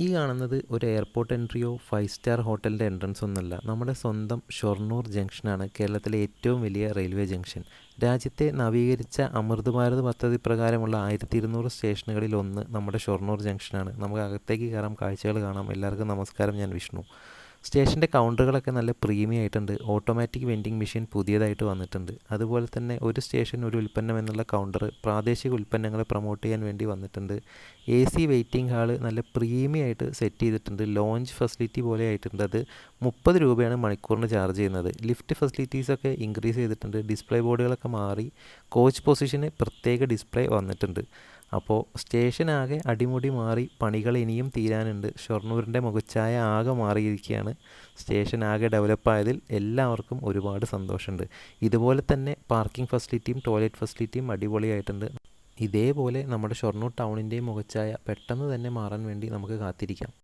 ഈ കാണുന്നത് ഒരു എയർപോർട്ട് എൻട്രിയോ 5 സ്റ്റാർ ഹോട്ടലിൻ്റെ എൻട്രൻസ് ഒന്നുമല്ല, നമ്മുടെ സ്വന്തം ഷൊർണൂർ ജംഗ്ഷനാണ് കേരളത്തിലെ ഏറ്റവും വലിയ റെയിൽവേ ജംഗ്ഷൻ. രാജ്യത്തെ നവീകരിച്ച അമൃത് ഭാരത് പദ്ധതി പ്രകാരമുള്ള 1200 സ്റ്റേഷനുകളിൽ ഒന്ന് നമ്മുടെ ഷൊർണൂർ ജംഗ്ഷനാണ്. നമുക്ക് അകത്തേക്ക് കയറാം, കാഴ്ചകൾ കാണാം. എല്ലാവർക്കും നമസ്കാരം, ഞാൻ വിഷ്ണു. സ്റ്റേഷൻ്റെ കൗണ്ടറുകളൊക്കെ നല്ല പ്രീമിയം ആയിട്ടുണ്ട്. ഓട്ടോമാറ്റിക് വെൻഡിങ് മെഷീൻ പുതിയതായിട്ട് വന്നിട്ടുണ്ട്. അതുപോലെ തന്നെ ഒരു സ്റ്റേഷൻ ഒരു ഉൽപ്പന്നം എന്നുള്ള കൗണ്ടർ പ്രാദേശിക ഉൽപ്പന്നങ്ങളെ പ്രൊമോട്ട് ചെയ്യാൻ വേണ്ടി വന്നിട്ടുണ്ട്. AC വെയിറ്റിംഗ് ഹാള് നല്ല പ്രീമിയം ആയിട്ട് സെറ്റ് ചെയ്തിട്ടുണ്ട്. ലോഞ്ച് ഫെസിലിറ്റി പോലെ ആയിട്ടുണ്ട്. അത് 30 രൂപയാണ് മണിക്കൂറിന് ചാർജ് ചെയ്യുന്നത്. ലിഫ്റ്റ് ഫെസിലിറ്റീസൊക്കെ ഇൻക്രീസ് ചെയ്തിട്ടുണ്ട്. ഡിസ്പ്ലേ ബോർഡുകളൊക്കെ മാറി കോച്ച് പൊസിഷന് പ്രത്യേക ഡിസ്പ്ലേ വന്നിട്ടുണ്ട്. അപ്പോൾ സ്റ്റേഷനാകെ അടിമുടി മാറി, പണികൾ ഇനിയും തീരാനുണ്ട്. ഷൊർണൂരിൻ്റെ മുഖച്ഛായ ആകെ മാറിയിരിക്കുകയാണ്. സ്റ്റേഷൻ ആകെ ഡെവലപ്പായതിൽ എല്ലാവർക്കും ഒരുപാട് സന്തോഷമുണ്ട്. ഇതുപോലെ തന്നെ പാർക്കിംഗ് ഫെസിലിറ്റിയും ടോയ്ലറ്റ് ഫെസിലിറ്റിയും അടിപൊളിയായിട്ടുണ്ട്. ഇതേപോലെ നമ്മുടെ ഷൊർണൂർ ടൗണിൻ്റെയും മുഖച്ഛായ പെട്ടെന്ന് തന്നെ മാറാൻ വേണ്ടി നമുക്ക് കാത്തിരിക്കാം.